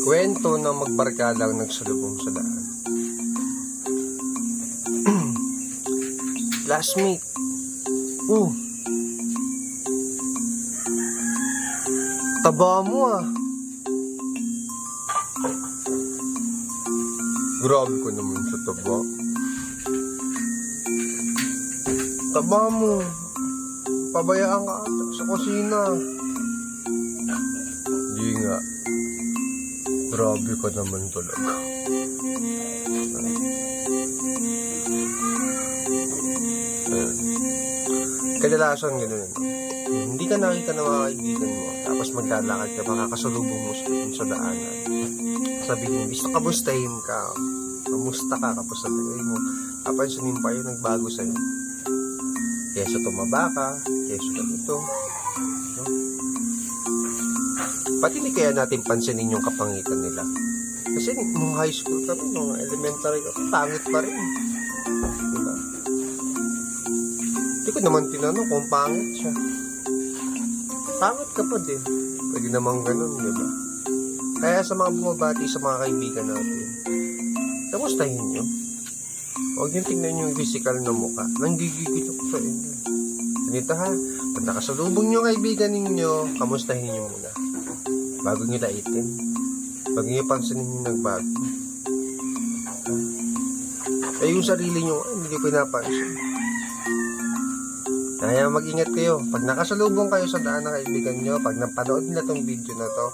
Kwento ng magbarkadang nagsalubong sa daan. Classmate. Taba mo ah. Grabe ko naman sa taba. Taba mo. Pabayaan ka ata sa kusina. Hindi nga. Grabe ka naman talaga. Kadalasan gano'n. Hindi ka nakita ng mga kaibigan mo, tapos maglalakad ka, makakasalubong mo sa daanan. Sabihin mo, gusto kamustahin ka. Kamusta ka, kapos sabihin mo. Papansinin pa yun, nagbago sa'yo. Kesa tumaba ka, kesa ganito. No? Pati hindi kaya natin pansinin yung kapangitan nila. Kasi nung high school kami, nung elementary kami, pangit pa rin. Diba? Hindi ko naman tinanong kung pangit siya. Pangit ka pa din. Pwede naman ganun, diba? Kaya sa mga bumabati sa mga kaibigan natin, kamustahin nyo. Huwag nyo tingnan yung physical na mukha. Nanggigigit ako sa inyo. Ganito ha, pag nakasalubong nyo kaibigan ninyo, kamustahin nyo muna. Bago nyo laitin. Bago nyo pansinin yung nagbago. Eh yung sarili nyo, hindi nyo pinapansin. Kaya mag-ingat kayo. Pag nakasalubong kayo sa daan ng kaibigan nyo, pag napanood nila tong video na to,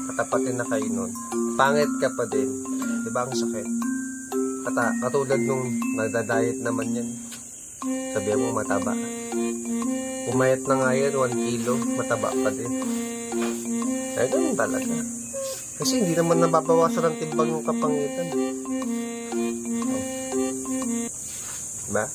katapatin na kayo nun. Pangit ka pa din. Diba ang sakit? Katulad nung nagda-diet naman yan. Sabihan mo mataba. Pumayat na nga yan, 1 kilo, mataba pa din. Kaya ganun talaga. Kasi hindi naman nababawasan ng timbang yung kapangitan. Diba?